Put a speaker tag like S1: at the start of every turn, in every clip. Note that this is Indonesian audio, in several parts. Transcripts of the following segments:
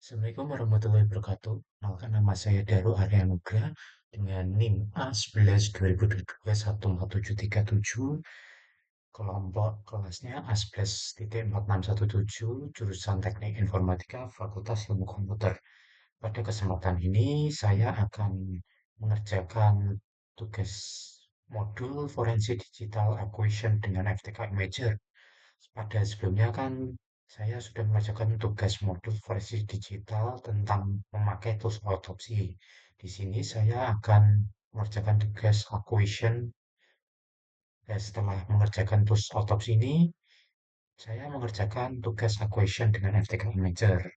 S1: Assalamualaikum warahmatullahi wabarakatuh. Perkenalkan nama saya Daru Arya Nugra dengan NIM A11-2022-14737, kelompok kelasnya A11.4617, jurusan Teknik Informatika, Fakultas Ilmu Komputer. Pada kesempatan ini saya akan mengerjakan tugas modul Forensik Digital Acquisition dengan FTK Imager. Pada sebelumnya kan saya sudah mengerjakan tugas modul forensik digital tentang memakai tools autopsi. Di sini saya akan mengerjakan tugas acquisition. Dan setelah mengerjakan tools autopsi ini, saya mengerjakan tugas acquisition dengan FTK Imager.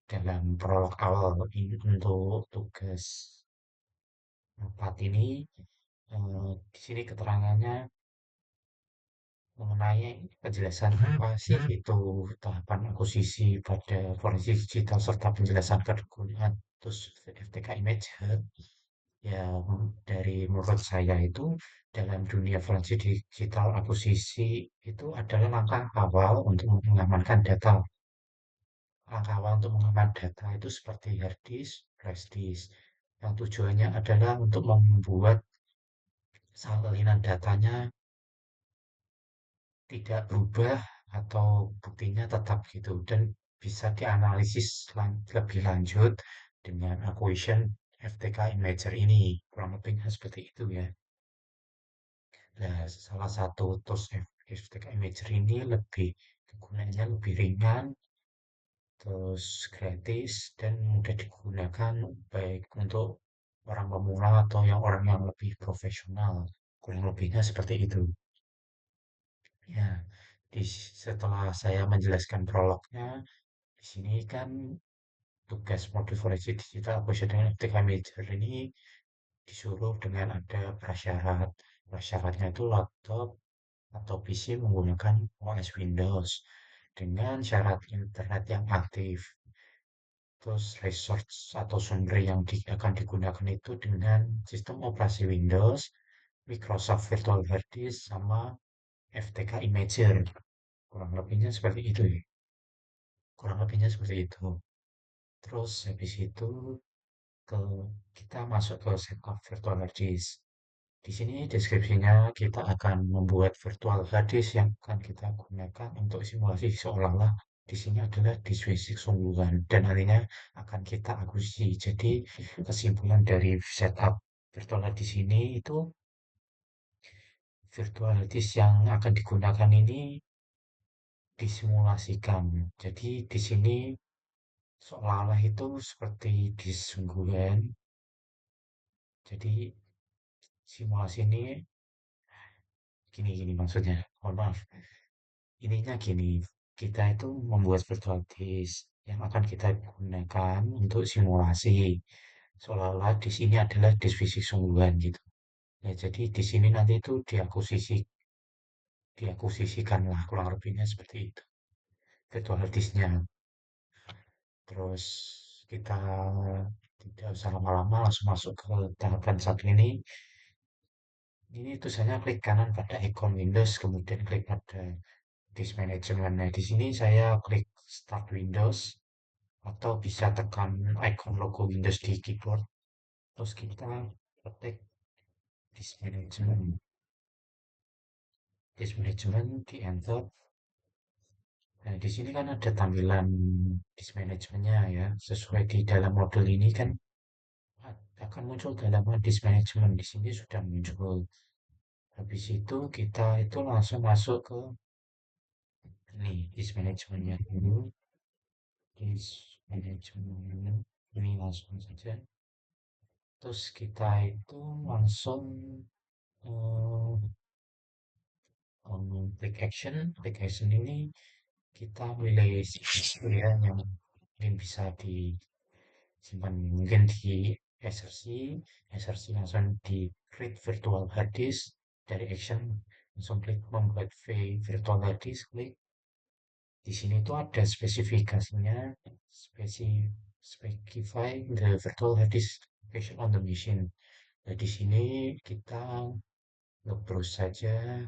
S1: Dalam prolog awal ini untuk tugas 4 ini, di sini keterangannya mengenai penjelasan apa sih itu tahapan akuisisi pada forensik digital serta penjelasan kegunaan tools FTK Imager. Ya, dari menurut saya itu dalam dunia forensik digital akuisisi itu adalah langkah awal untuk mengamankan data. Langkah awal untuk mengamankan data itu seperti hard disk, flash disk, yang tujuannya adalah untuk membuat salinan datanya tidak berubah atau buktinya tetap gitu dan bisa dianalisis lebih lanjut dengan acquisition FTK Imager ini kurang lebihnya seperti itu ya. Nah, salah satu tools FTK Imager ini lebih kegunaannya lebih ringan, terus gratis dan mudah digunakan baik untuk orang pemula atau orang yang lebih profesional. Kurang lebihnya seperti itu. Ya, setelah saya menjelaskan prolognya, di sini kan tugas modul forensik digital acquisition dengan FTK Major ini disuruh dengan ada prasyarat. Prasyaratnya itu laptop atau PC menggunakan OS Windows dengan syarat internet yang aktif. Terus resource atau sumber yang akan digunakan itu dengan sistem operasi Windows, Microsoft Virtual Hard Disk, sama FTK Imager. Kurang lebihnya seperti itu ya. Kurang lebihnya seperti itu. Terus habis itu ke kita masuk ke setup virtual hard disk. Di sini deskripsinya kita akan membuat virtual hard disk yang akan kita gunakan untuk simulasi seolah-olah di sini adalah disk fisik sungguhan dan nantinya akan kita akuisisi. Jadi kesimpulan dari setup virtual hard disk ini itu virtual hard disk yang akan digunakan ini disimulasikan. Jadi di sini seolah-olah itu seperti disk sungguhan. Jadi simulasi ini gini maksudnya. Mohon maaf. Ininya gini, kita itu membuat virtual disk yang akan kita gunakan untuk simulasi. Seolah-olah di sini adalah disk fisik sungguhan gitu. Ya, jadi di sini nanti itu diakusisikan lah kurang lebihnya seperti itu. Virtual disknya. Terus kita tidak usah lama-lama langsung masuk ke tahapan satu ini. Ini tulisannya klik kanan pada ikon Windows, kemudian klik pada disk management. Nah, di sini saya klik Start Windows atau bisa tekan icon logo Windows di keyboard. Terus kita ketik disk management. Disk management di enter. Nah, di sini kan ada tampilan disk manajemennya ya. Sesuai di dalam modul ini kan akan muncul dalam disk management. Di sini sudah muncul. Habis itu kita itu langsung masuk ke ini disk manajemennya dulu. Disk management ini langsung saja. Terus kita itu langsung eh, klik action ini kita pilih pilihan yang mungkin bisa disimpan mungkin di SRC, SRC langsung di create virtual hard disk dari action langsung klik membuat virtual hard disk klik di sini tuh ada spesifikasinya specify the virtual hard disk location on the machine. Nah, di sini kita nge-browse saja,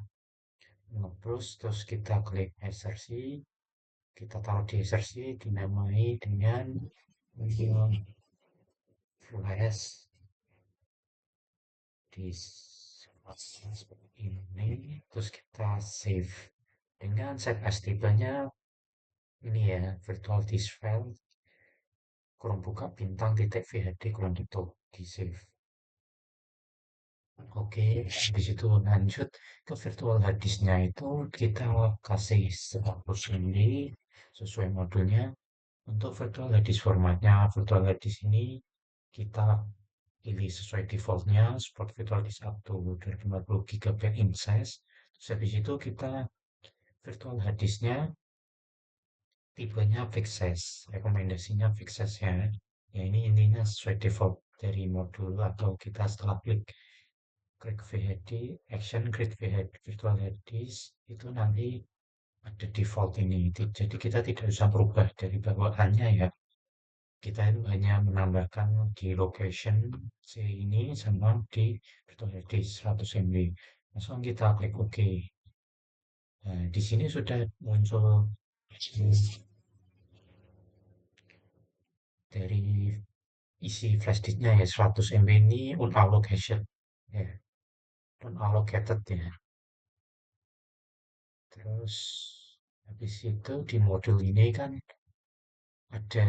S1: nge-browse terus kita klik SRC, kita taruh di SRC, dinamai dengan Ambil flash di seperti ini, terus kita save. Dengan save as tipenya ini ya, virtual disk file, kurung buka bintang titik VHD kurang tutup, di save. Oke, di situ lanjut ke virtual hard disknya itu kita kasih 100 MB sesuai modulnya. Untuk virtual hard disk formatnya, virtual hard disk ini kita pilih sesuai defaultnya, support virtual disk up to 250 GB in size. Terus habis itu kita virtual hard disknya tipenya fixed size, rekomendasinya fixed size ya. Ya ini intinya sesuai default dari modul atau kita setelah klik klik VHD, action create VHD, virtual hard disk itu nanti ada default ini. Jadi kita tidak usah berubah dari bawaannya ya. Kita itu hanya menambahkan di location C ini sama di virtual hard disk 100 MB. Langsung kita klik OK. Nah, di sini sudah muncul dari isi flash disknya ya 100 MB ini unallocation ya, unallocated ya. Terus habis itu di modul ini kan ada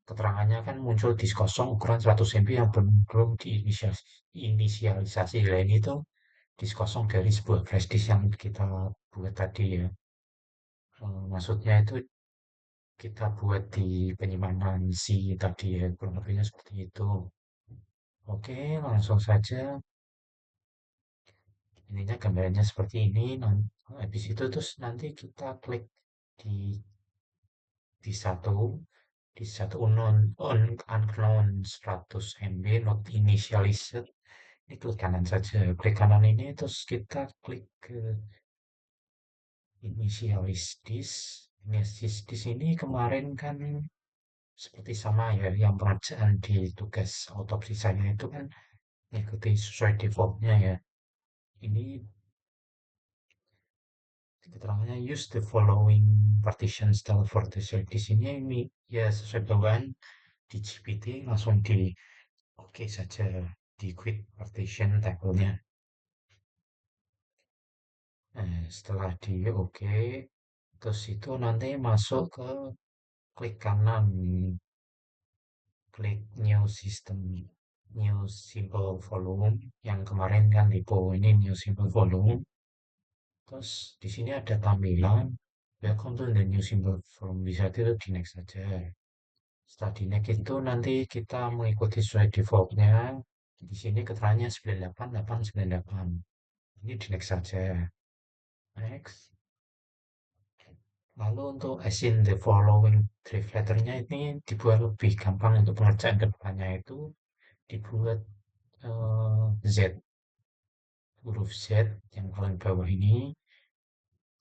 S1: keterangannya kan muncul disk kosong ukuran 100 MB yang belum diinisialisasi. Lain itu disk kosong dari sebuah flash disk yang kita buat tadi ya. Maksudnya itu kita buat di penyimpanan C tadi ya, kurang lebihnya seperti itu. Oke, langsung saja. Ininya gambarannya seperti ini. Habis itu terus nanti kita klik di di satu unknown 100 MB not initialized. Ini klik kanan saja. Klik kanan ini terus kita klik ke initialize disk. Initialize disk ini kemarin kan seperti sama ya, yang pengerjaan di tugas autopsi saya itu kan mengikuti sesuai defaultnya ya. Ini keterangannya use the following partition style for the cell. Di sini ini ya sesuai bawaan di GPT langsung di oke saja di quit partition tabelnya. Setelah di oke, terus itu nanti masuk ke klik kanan, klik new system, new simple volume yang kemarin kan typo ini new simple volume. Terus di sini ada tampilan welcome to the new simple volume, bisa itu di next saja. Setelah di next itu nanti kita mengikuti sesuai defaultnya. Di sini keterangannya 98898. Ini di next saja. Next. Lalu untuk assign the following drive letternya ini dibuat lebih gampang untuk pengerjaan kedepannya itu dibuat Z, huruf Z yang paling bawah ini.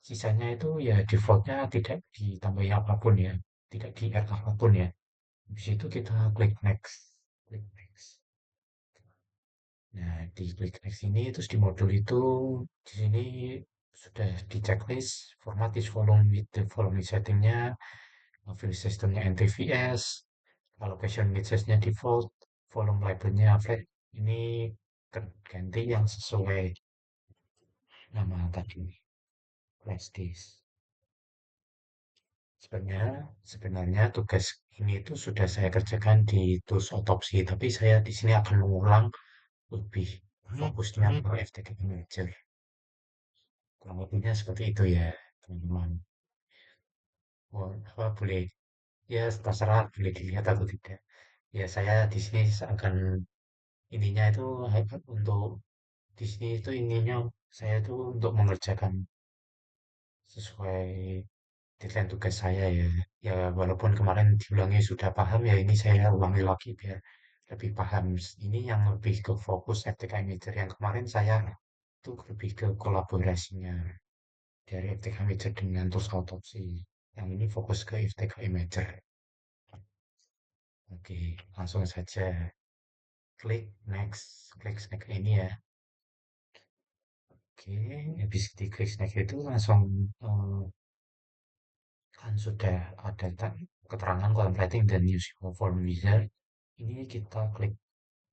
S1: Sisanya itu ya defaultnya tidak ditambahi apapun ya, tidak di add apapun ya. Habis itu kita klik next, klik next. Nah, di klik next ini terus di modul itu di sini sudah di checklist format is volume with the following settingnya, file systemnya NTFS, allocation message-nya default, volume labelnya flat. Ini ganti yang sesuai nama tadi, flash disk. Sebenarnya tugas ini itu sudah saya kerjakan di tools otopsi, tapi saya di sini akan mengulang lebih fokusnya ke FTK Manager. Kurang lebihnya seperti itu ya, teman-teman. Oh, apa boleh ya terserah boleh dilihat atau tidak. Ya saya di sini akan intinya itu untuk di sini itu intinya saya itu untuk mengerjakan sesuai deadline tugas saya ya. Ya walaupun kemarin diulangi sudah paham ya ini saya ulangi lagi biar lebih paham. Ini yang lebih ke fokus FTK Major yang kemarin saya itu lebih ke kolaborasinya dari FTK Major dengan tools autopsi. Yang ini fokus ke FTK Major. Oke, langsung saja klik next ini ya. Oke, habis di klik next itu langsung kan sudah ada keterangan completing the new SQL form wizard. Ini kita klik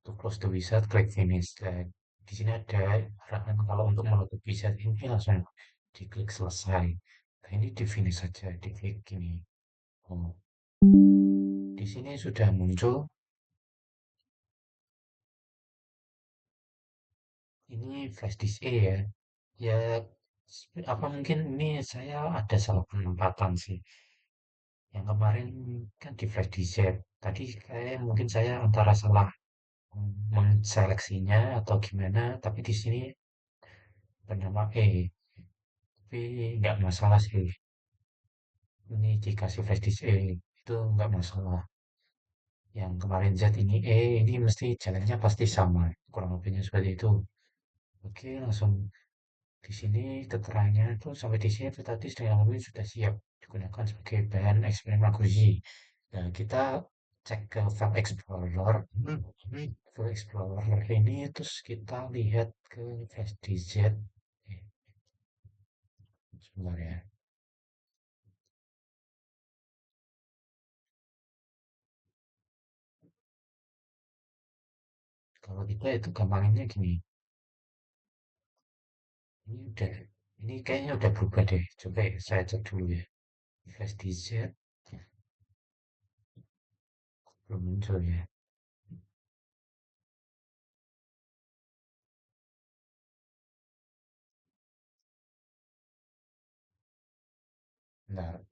S1: to close the wizard, klik finish. Dan di sini ada arahan kalau untuk menutup wizard ini langsung diklik selesai. Nah, ini di finish saja, diklik gini. Oh, di sini sudah muncul ini flash disk E ya. Ya, apa mungkin ini saya ada salah penempatan sih. Yang kemarin kan di flash disk Z. Tadi kayak mungkin saya antara salah menseleksinya atau gimana, tapi di sini bernama E. Tapi nggak masalah sih. Ini dikasih flash disk E, itu nggak masalah. Yang kemarin Z ini E, ini mesti jalannya pasti sama. Kurang lebihnya seperti itu. Oke, langsung di sini keterangannya itu sampai di sini itu tadi setengah mobil sudah siap digunakan sebagai bahan eksperimen Makuzi. Nah, kita cek ke File Explorer. File Explorer ini terus kita lihat ke flash disk Z. Sebentar ya. Kalau kita itu gampangannya gini. Ini udah, ini kayaknya udah berubah deh. Coba ya, saya cek dulu ya. Flash disk Z belum muncul ya. Bentar.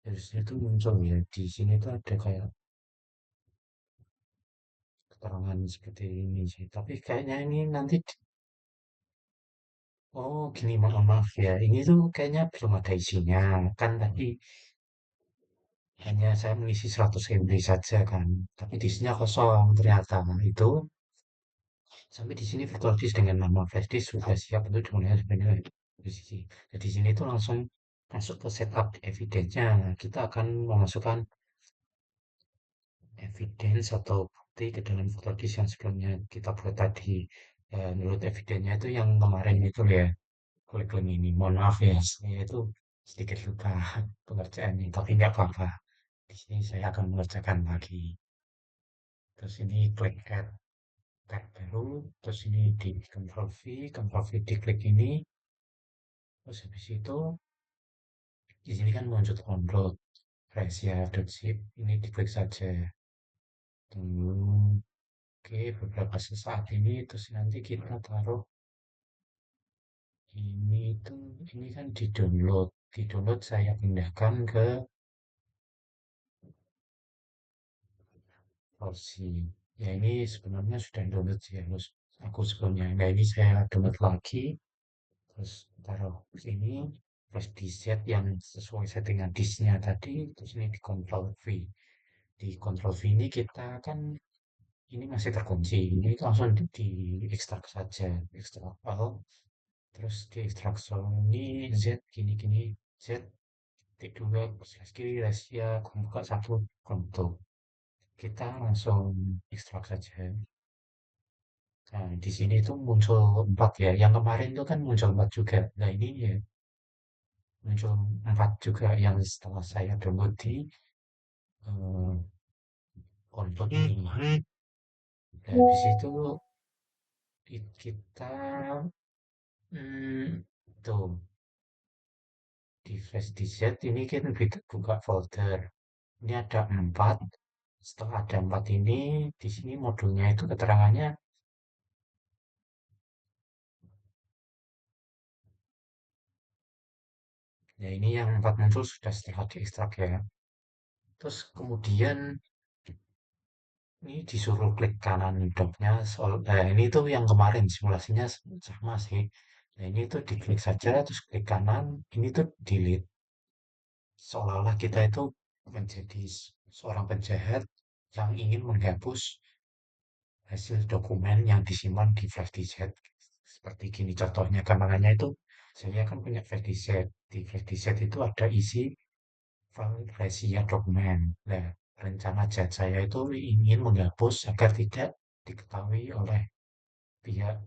S1: Harusnya tuh muncul ya. Di sini tuh ada kayak keterangan seperti ini sih. Tapi kayaknya ini nanti, oh gini maaf, maaf ya. Ini tuh kayaknya belum ada isinya. Kan tadi hanya saya mengisi 100 MB saja kan. Tapi di sini kosong ternyata. Itu sampai di sini virtual disk dengan nama flash disk sudah siap untuk digunakan sebagai posisi. Jadi di sini tuh langsung masuk ke setup evidence-nya. Kita akan memasukkan evidence atau bukti ke dalam virtual disk yang sebelumnya kita buat tadi. Menurut evidence-nya itu yang kemarin itu ya. Kurikulum ini. Mohon maaf ya, saya itu sedikit lupa pengerjaannya, tapi nggak apa-apa. Di sini saya akan mengerjakan lagi. Terus ini klik add tab baru, terus ini di Ctrl V diklik ini, terus habis itu di sini kan muncul download Rasia.zip, ini diklik saja. Tunggu, oke beberapa saat ini, terus nanti kita taruh ini kan di download saya pindahkan ke versi. Ya ini sebenarnya sudah download sih harus aku sebelumnya. Nah ini saya download lagi, terus taruh sini flash disk Z yang sesuai settingan disknya tadi, terus ini di Ctrl V. Di Ctrl V ini kita kan ini masih terkunci, ini langsung di ekstrak saja, ekstrak file, terus di ekstrak ini Z gini-gini Z T2 slash kiri rahasia buka satu konto. Kita langsung ekstrak saja. Nah, di sini itu muncul 4 ya. Yang kemarin itu kan muncul 4 juga. Nah, ini ya muncul 4 juga yang setelah saya download di eh, konto ini. Nah, habis itu kita hmm, tuh di flash disk ini kita buka folder. Ini ada 4. Setelah ada 4 ini, di sini modulnya itu keterangannya, ya ini yang 4 muncul sudah setelah diekstrak ya. Terus kemudian Ini disuruh klik kanan docknya, ini tuh yang kemarin simulasinya sama sih. Nah, ini tuh diklik saja, terus klik kanan, ini tuh delete. Seolah-olah kita itu menjadi seorang penjahat yang ingin menghapus hasil dokumen yang disimpan di flash disk. Seperti gini contohnya, gampangannya itu, saya kan punya flash disk. Di flash disk itu ada isi file rahasia dokumen. Nah, rencana jahat saya itu ingin menghapus agar tidak diketahui oleh pihak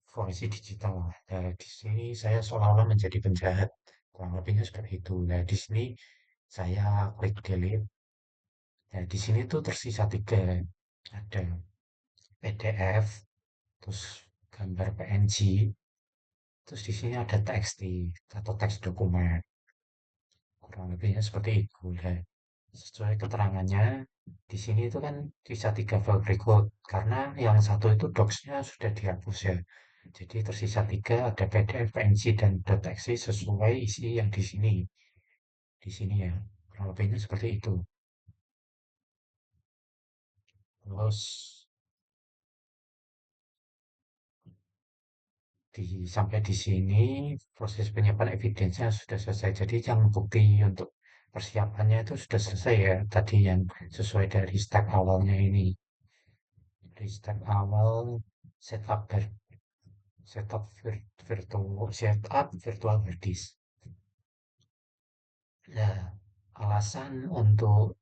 S1: forensik digital. Nah, di sini saya seolah-olah menjadi penjahat. Kurang lebihnya seperti itu. Nah, di sini saya klik delete. Nah, di sini tuh tersisa tiga. Ada PDF, terus gambar PNG, terus di sini ada TXT atau teks dokumen. Kurang lebihnya seperti itu. Dan sesuai keterangannya, di sini itu kan bisa tiga file berikut. Karena yang satu itu docs-nya sudah dihapus ya. Jadi tersisa tiga, ada PDF, PNG, dan .exe sesuai isi yang di sini. Di sini ya. Kurang lebihnya seperti itu. Terus sampai di sini proses penyiapan evidence-nya sudah selesai. Jadi yang bukti untuk persiapannya itu sudah selesai ya. Tadi yang sesuai dari step awalnya ini. Dari step awal setup virtual hard disk. Nah, alasan untuk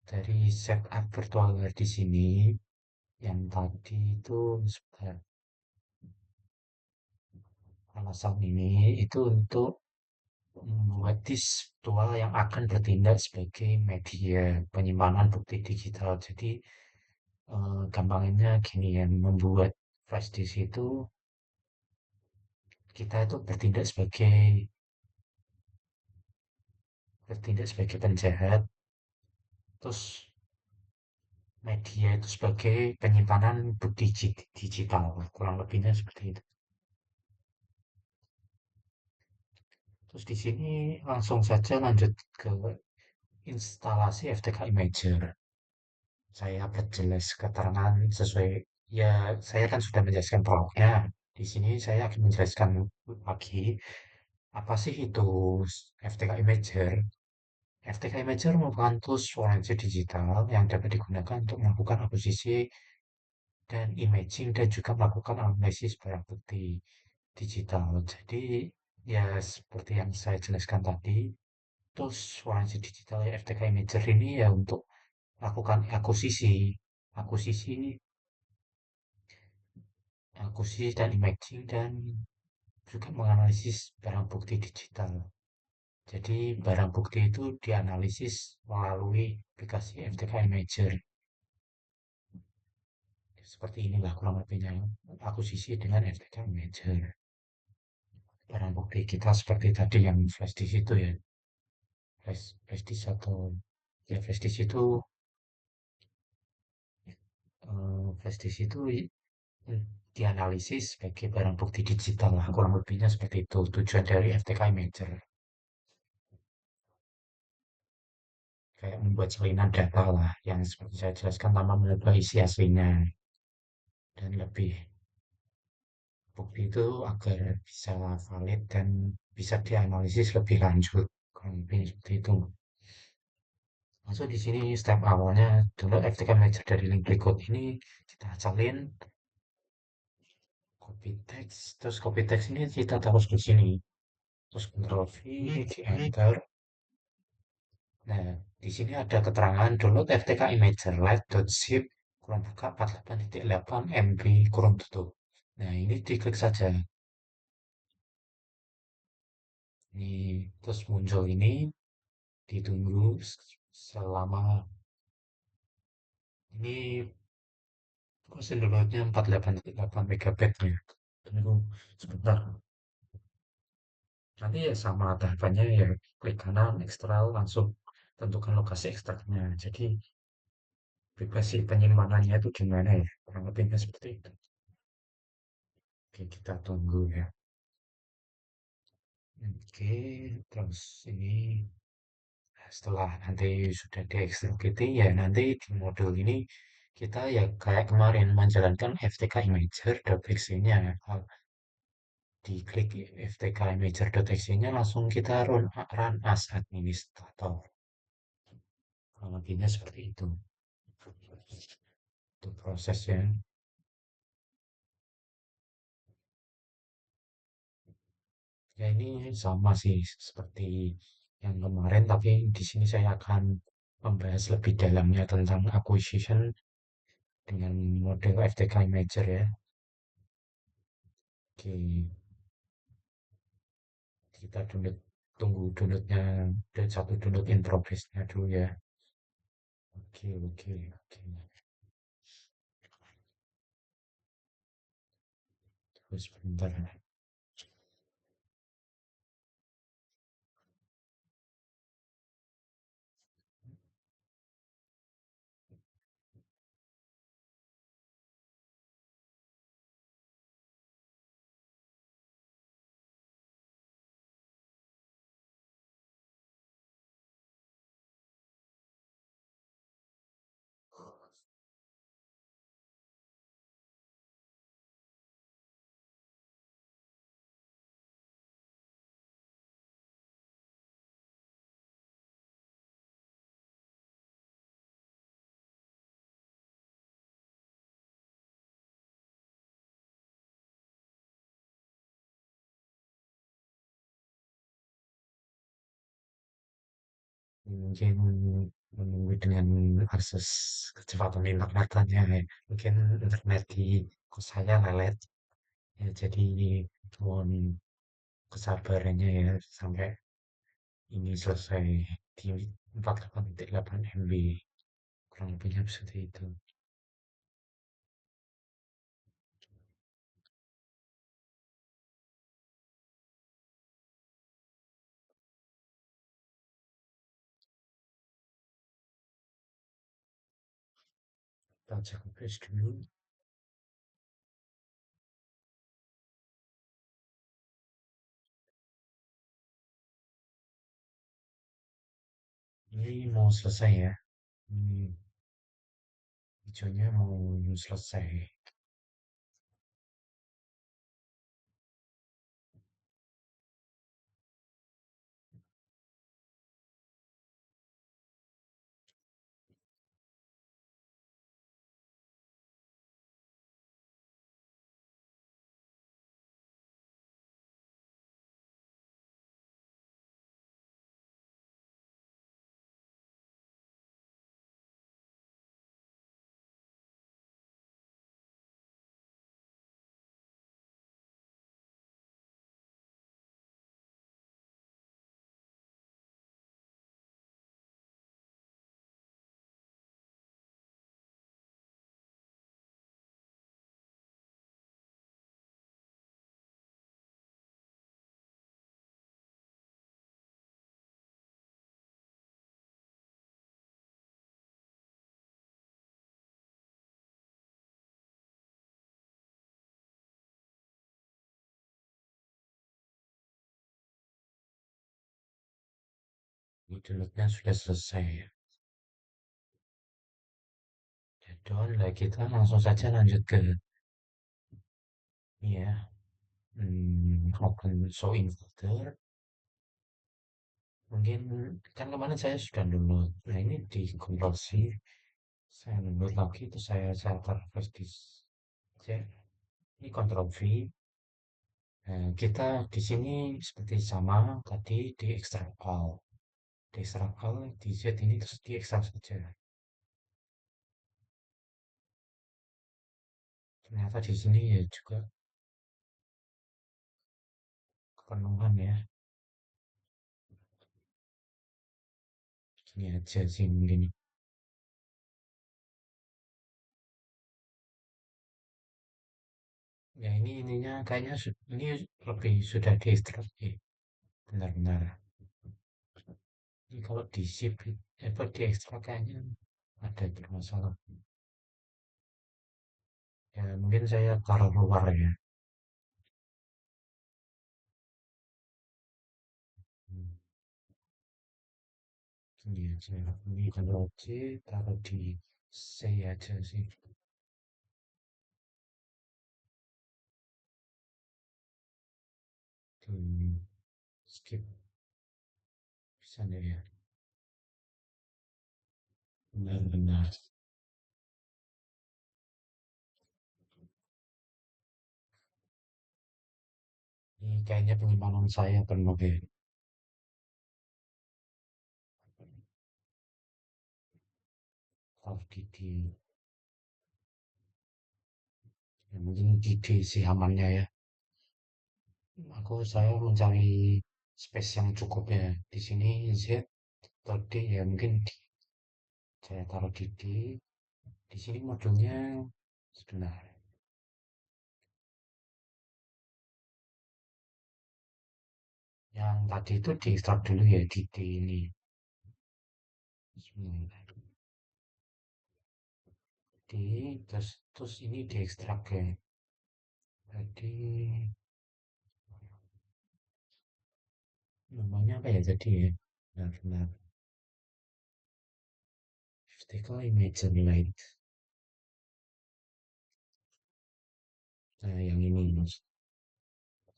S1: dari setup virtual hard disk ini yang tadi itu sebentar, alasan ini itu untuk membuat disk virtual yang akan bertindak sebagai media penyimpanan bukti digital. Jadi gampangnya gini ya, membuat flash disk itu kita itu bertindak sebagai penjahat, terus media itu sebagai penyimpanan bukti digital, kurang lebihnya seperti itu. Terus di sini langsung saja lanjut ke instalasi FTK Imager. Saya perjelas keterangan sesuai, ya saya kan sudah menjelaskan prolognya. Di sini saya akan menjelaskan lagi apa sih itu FTK Imager. FTK Imager merupakan tools forensik digital yang dapat digunakan untuk melakukan akuisisi dan imaging dan juga melakukan analisis barang bukti digital. Jadi ya seperti yang saya jelaskan tadi, tools forensik digital ya FTK Imager ini ya untuk melakukan akuisisi, akuisisi, akuisisi dan imaging dan juga menganalisis barang bukti digital. Jadi barang bukti itu dianalisis melalui aplikasi FTK Imager. Seperti inilah kurang lebihnya akuisisi dengan FTK Imager. Barang bukti kita seperti tadi yang flash disk itu ya. Flash disk atau ya flash disk itu flash disk itu dianalisis sebagai barang bukti digital lah kurang lebihnya seperti itu tujuan dari FTK Imager kayak membuat salinan data lah yang seperti saya jelaskan tanpa mengubah isi aslinya dan lebih bukti itu agar bisa valid dan bisa dianalisis lebih lanjut kurang lebih seperti itu. Masuk di sini step awalnya download FTK Manager dari link berikut ini kita salin copy text terus copy text ini kita taruh di sini terus Ctrl V di enter. Nah, di sini ada keterangan download FTK Imager live.zip kurang buka 48.8 MB kurang tutup. Nah, ini diklik saja. Ini terus muncul ini ditunggu selama ini proses downloadnya 48.8 MB ya. Tunggu sebentar. Nanti ya sama tahapannya ya klik kanan ekstrak langsung tentukan lokasi ekstraknya. Jadi privasi penyimpanannya itu gimana ya? Kurang lebihnya seperti itu. Oke, kita tunggu ya. Oke, terus ini setelah nanti sudah diekstrak gitu ya nanti di modul ini kita ya kayak kemarin menjalankan FTK Imager.exe-nya. Diklik FTK Imager.exe-nya langsung kita run as administrator. Kurang lebihnya seperti itu. Itu prosesnya. Ya ini sama sih seperti yang kemarin, tapi di sini saya akan membahas lebih dalamnya tentang acquisition dengan model FTK Imager ya. Oke, kita tunggu downloadnya, dan satu download in progress-nya dulu ya. Oke, oke, oke. Terus sebentar. Mungkin menunggu dengan akses kecepatan internetannya ya. Mungkin internet di kos saya lelet. Ya, jadi mohon kesabarannya ya sampai ini selesai di 48,8 MB. Kurang lebihnya seperti itu. Kita cek refresh dulu. Ini mau selesai ya. Ini hijaunya mau selesai. Ini downloadnya sudah selesai ya. Ya, download kita langsung saja lanjut ke ini ya. Open show in folder. Mungkin kan kemarin saya sudah download. Nah ini di konversi saya download lagi itu saya taruh flash disk. Cek. Ini Ctrl V. Nah, kita di sini seperti sama tadi di extract all. Di extract all di Z ini terus di extract saja. Ternyata di sini ya juga kepenuhan ya. Gini aja sih mungkin. Ya ini ininya kayaknya ini lebih sudah di extract. Benar-benar. Ini kalau di zip, apa di ekstrak kayaknya ada bermasalah. Ya mungkin saya taruh luar ya. Hmm, Ini aja. Ini Ctrl C, taruh di Say aja sih. Skip bisa deh ya. Benar-benar. Ini kayaknya penyimpanan saya penuh ya. Taruh di ya mungkin di sih amannya ya. Saya mencari space yang cukup ya. Di sini Z atau D ya mungkin saya taruh di D. Di sini modulnya sebentar. Yang tadi itu diekstrak dulu ya di D ini. Sebentar. D terus ini diekstrak ya. Tadi namanya apa ya tadi ya? Benar-benar vertical image light. Nah, yang ini mas.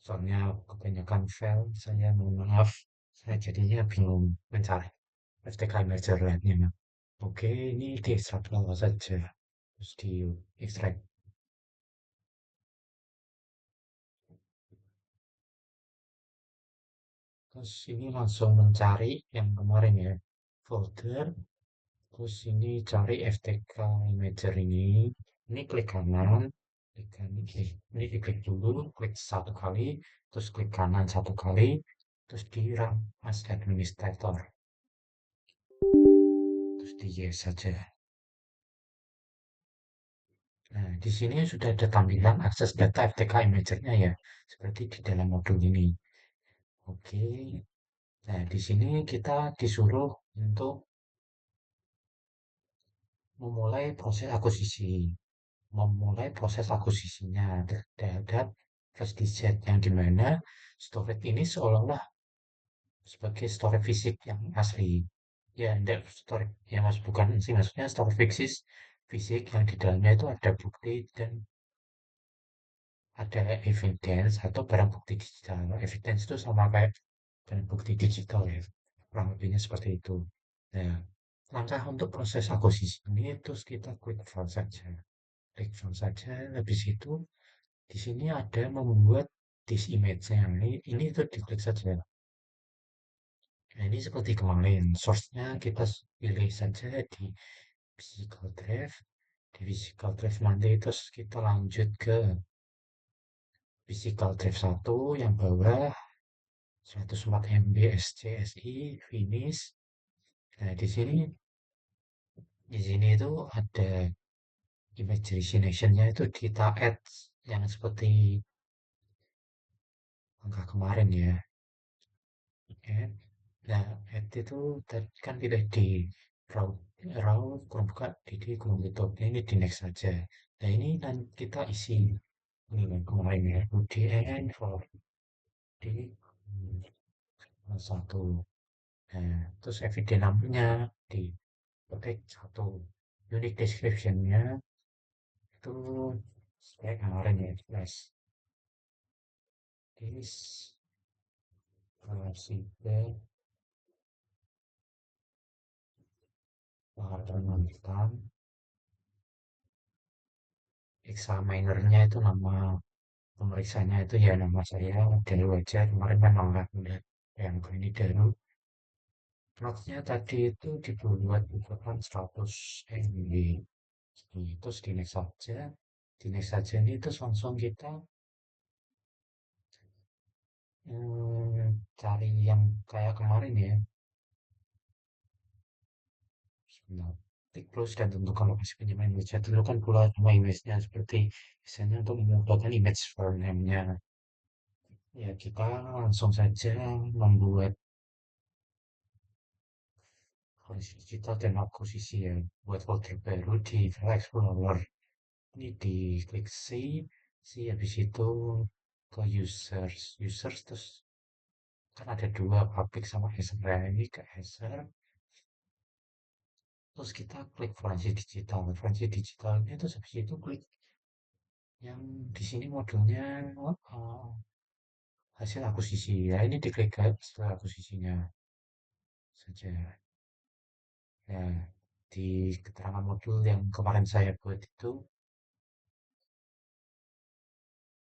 S1: Soalnya kebanyakan file saya mohon maaf. Saya jadinya bingung mencari FTK image lainnya. Oke, ini diekstrak bawah saja. Terus di ekstrak. Terus ini langsung mencari yang kemarin ya. Folder. Terus ini cari FTK imager ini. Ini klik kanan. Klik kanan. Ini diklik dulu. Klik satu kali. Terus klik kanan satu kali. Terus di run as administrator. Terus di yes saja. Nah, di sini sudah ada tampilan akses data FTK imagernya ya. Seperti di dalam modul ini. Oke. Nah, di sini kita disuruh untuk memulai proses akuisisi. Memulai proses akuisisinya terhadap flash disk yang dimana storage ini seolah-olah sebagai storage fisik yang asli. Ya, tidak storage, ya mas bukan sih maksudnya storage fisik yang di dalamnya itu ada bukti dan ada evidence atau barang bukti digital. Evidence itu sama kayak barang bukti digital ya. Kurang lebihnya seperti itu. Nah, langkah untuk proses akuisisi ini terus kita klik file saja. Klik file saja, habis itu di sini ada membuat disk image-nya. Ini itu diklik saja. Nah, ini seperti kemarin, source-nya kita pilih saja di physical drive. Di physical drive nanti terus kita lanjut ke physical drive satu yang bawah 104 MB SCSI finish. Nah, di sini itu ada image destination-nya itu kita add yang seperti angka kemarin ya. Add. Nah, add itu tadi kan tidak di raw, raw kurang buka di kurang tutup. Nah, ini di next saja. Nah, ini dan kita isi ini yang kemarin ya. UDN for di satu. Nah, terus evidence number-nya di ketik satu. Unique description-nya itu kayak kemarin ya, plus this versi B penonton examinernya itu nama pemeriksanya itu ya nama saya dari wajah kemarin kan nggak udah yang ini dulu notesnya tadi itu dibuat ukuran 100 MB. Terus di next saja ini terus langsung kita cari yang kayak kemarin ya. Nah, klik close dan tentukan lokasi penyimpanan image. Tentukan pula nama image-nya seperti misalnya untuk memudahkan image file name-nya. Ya, kita langsung saja membuat digital dan akuisisi ya. Buat folder baru di File Explorer. Ini di klik C habis itu ke users. Users terus kan ada dua public sama user. Nah, ini ke user. Terus kita klik forensik digital. Forensik digital ini terus habis itu klik yang di sini modulnya eh, hasil akuisisi. Ya ini diklik kan setelah akuisisinya saja. Ya, di keterangan modul yang kemarin saya buat itu,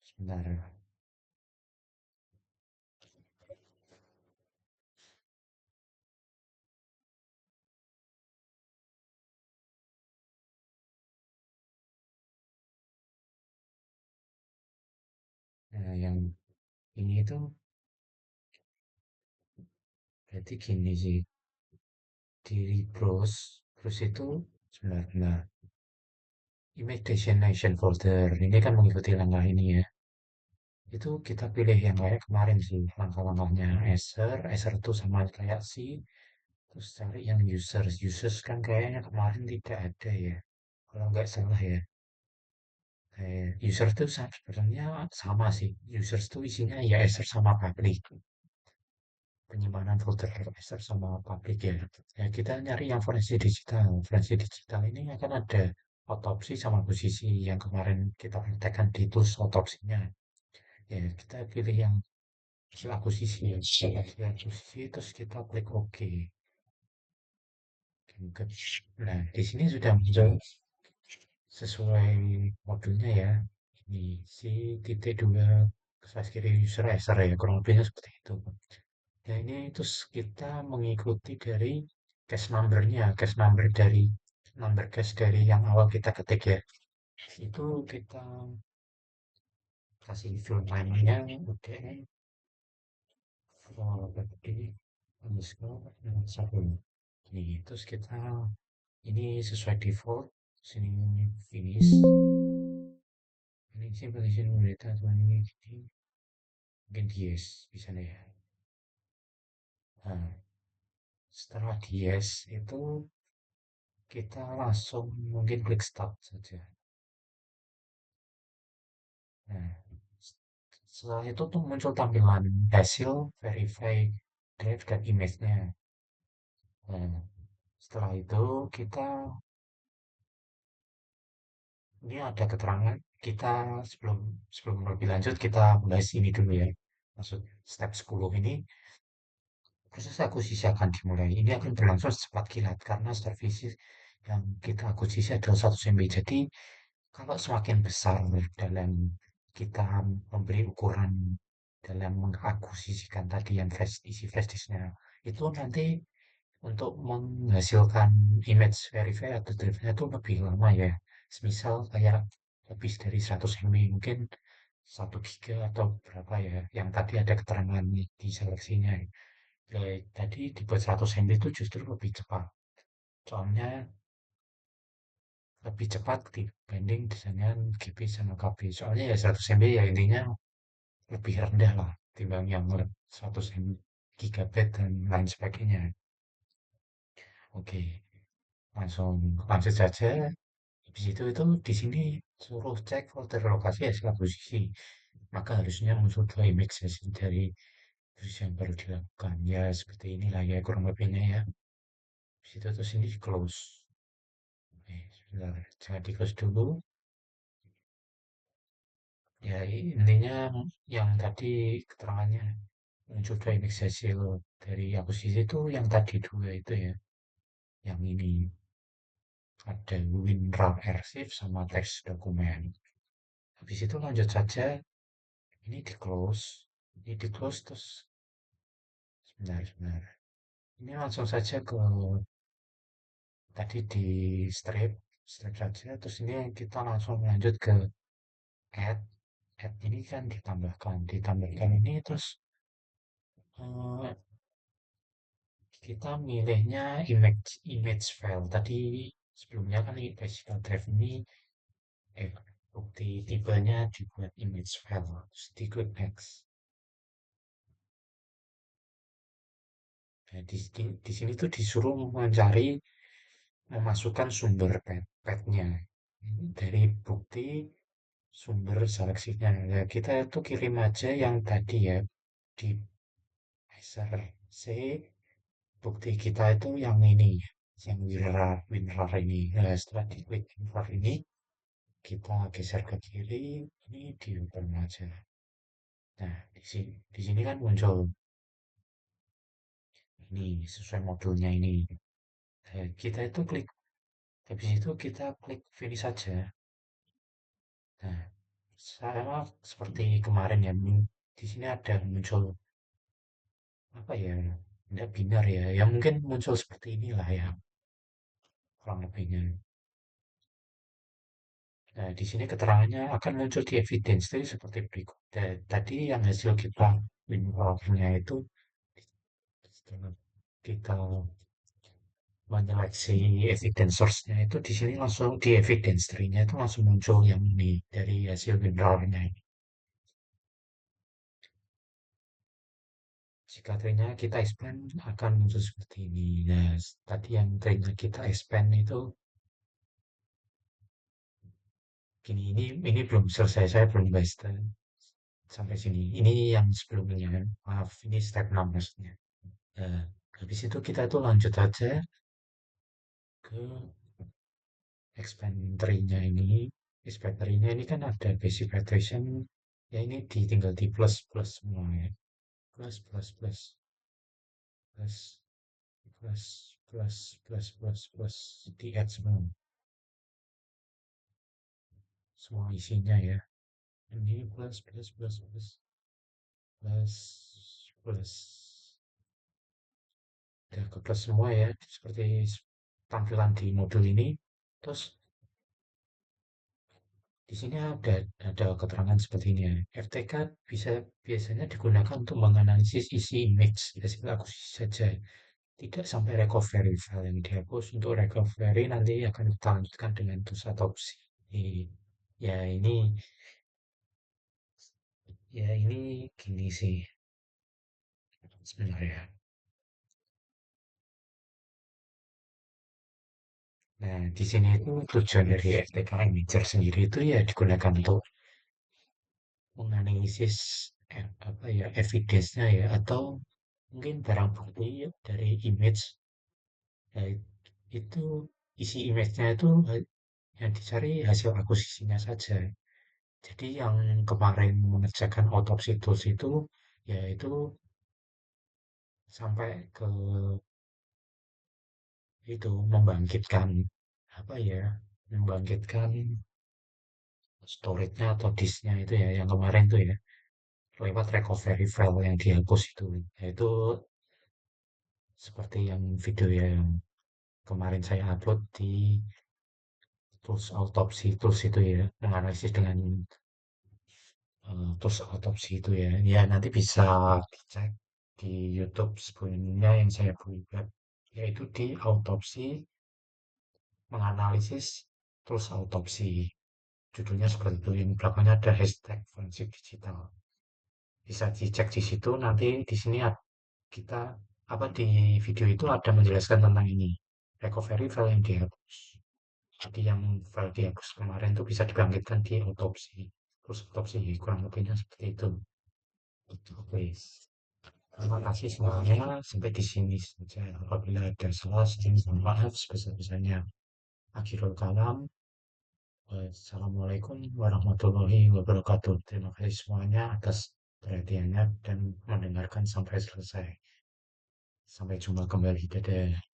S1: sebentar, nah, yang ini itu berarti gini sih, di browse, terus itu sebenarnya image destination folder ini kan mengikuti langkah ini ya. Itu kita pilih yang kayak kemarin sih, langkah-langkahnya Ether itu sama kayak sih, terus cari yang users kan kayaknya kemarin tidak ada ya, kalau nggak salah ya. User itu sebenarnya sama sih, users itu isinya ya Ether sama public, penyimpanan folder Ether sama public ya. Ya kita nyari yang forensik digital ini akan ada otopsi sama posisi yang kemarin kita praktekkan di tools otopsinya. Ya kita pilih yang hasil akuisisi ya, hasil akuisisi terus kita klik OK. Nah, di sini sudah muncul sesuai modulnya ya. Ini si titik dua slash kiri user Ether ya, kurang lebihnya seperti itu. Nah, ini terus kita mengikuti dari cache number dari number cache dari yang awal kita ketik ya. Itu kita kasih fill name-nya udah berarti underscore satu. Nih, terus kita ini sesuai default, sini finish. Ini simulation data teman ini jadi mungkin yes bisa deh ya. Nah, setelah yes itu kita langsung mungkin klik start saja. Nah, setelah itu tuh muncul tampilan hasil verify drive dan image-nya. Nah, setelah itu kita ini ada keterangan kita sebelum sebelum lebih lanjut kita bahas ini dulu ya. Maksud step 10 ini proses akuisisi akan dimulai. Ini akan berlangsung secepat kilat karena servisi yang kita akuisisi adalah 100 MB. Jadi kalau semakin besar dalam kita memberi ukuran dalam mengakuisisikan tadi yang isi flash disknya, itu nanti untuk menghasilkan image verify atau drive-nya itu lebih lama ya. Semisal kayak lebih dari 100 MB, mungkin 1 giga atau berapa ya, yang tadi ada keterangan di seleksinya. Ya, tadi dibuat 100 MB itu justru lebih cepat. Soalnya lebih cepat dibanding dengan GB sama KB. Soalnya ya 100 MB ya intinya lebih rendah lah timbang yang 100 MB gigabyte dan lain sebagainya. Oke, langsung lanjut saja. Habis itu di sini suruh cek folder lokasi hasil akuisisi. Maka harusnya muncul dua image hasil dari posisi yang baru dilakukan. Ya seperti inilah ya kurang lebihnya ya. Habis itu terus ini di close. Oke, sebentar, jangan di close dulu. Ya intinya yang tadi keterangannya muncul dua image hasil dari akuisisi itu yang tadi dua itu ya. Yang ini ada WinRAR archive sama teks dokumen. Habis itu lanjut saja. Ini di close. Ini di close terus sebentar. Ini langsung saja ke tadi di strip saja. Terus ini kita langsung lanjut ke add. Add ini kan ditambahkan ini terus eh, kita milihnya image file. Tadi sebelumnya kan ini physical drive ini eh, bukti tipenya dibuat image file. Terus diklik next. Nah, di sini tuh disuruh mencari memasukkan sumber petnya dari bukti sumber seleksinya. Ya, kita itu kirim aja yang tadi ya di src bukti kita itu yang ini. yang WinRAR ini. Nah, setelah diklik WinRAR ini, kita geser ke kiri, ini di open aja. Nah, di sini kan muncul ini sesuai modulnya ini. Nah, kita itu klik, habis itu kita klik finish saja. Nah, sama seperti kemarin ya, di sini ada muncul apa ya? Tidak binar ya, ya mungkin muncul seperti inilah ya, kurang lebihnya. Nah, di sini keterangannya akan muncul di evidence tadi seperti berikut. Tadi yang hasil kita WinRAR-nya itu setelah kita menyeleksi evidence source-nya itu di sini langsung di evidence tree-nya itu langsung muncul yang ini dari hasil WinRAR-nya ini. Jika tree-nya kita expand akan muncul seperti ini. Nah, tadi yang tree-nya kita expand itu gini, ini belum selesai, saya belum bahas sampai sini. Ini yang sebelumnya, maaf, ini step 6 maksudnya. Nah, habis itu kita tuh lanjut aja ke expandery-nya ini. Expandery-nya ini kan ada basic iteration, ya ini tinggal di plus plus semua ya. Plus plus plus plus plus plus di add semua, semua isinya ya. Ini plus plus plus plus plus plus. Udah ke plus semua ya, seperti tampilan di modul ini. Terus di sini ada keterangan seperti ini ya. FTK biasanya digunakan untuk menganalisis isi image hasil akuisisi saja. Tidak sampai recovery file yang dihapus. Untuk recovery nanti akan kita lanjutkan dengan tools autopsy. Ya ini ya ini gini sih sebenarnya. Nah, di sini itu tujuan dari FTK Imager sendiri itu ya digunakan untuk menganalisis apa ya evidence-nya ya atau mungkin barang bukti ya, dari image. Nah, itu isi image-nya itu yang dicari hasil akuisisinya saja. Jadi yang kemarin mengerjakan autopsi tools itu yaitu sampai ke itu membangkitkan apa ya, membangkitkan storage-nya atau disk-nya itu ya yang kemarin tuh ya lewat recovery file yang dihapus itu. Yaitu seperti yang video yang kemarin saya upload di tools autopsi tools itu ya, menganalisis dengan tools autopsi itu ya. Ya nanti bisa dicek di YouTube sebelumnya yang saya buat, yaitu di autopsi menganalisis tools autopsi. Judulnya seperti itu. Yang belakangnya ada hashtag forensik digital. Bisa dicek di situ. Nanti di sini kita apa di video itu ada menjelaskan tentang ini. Recovery file yang dihapus. Jadi yang file dihapus kemarin itu bisa dibangkitkan di autopsi. Terus autopsi kurang lebihnya seperti itu. Oke. Terima kasih semuanya. Sampai di sini saja. Apabila ada salah, saya mohon maaf sebesar-besarnya. Akhirul kalam. Wassalamualaikum warahmatullahi wabarakatuh. Terima kasih semuanya atas perhatiannya dan mendengarkan sampai selesai. Sampai jumpa kembali. Dadah.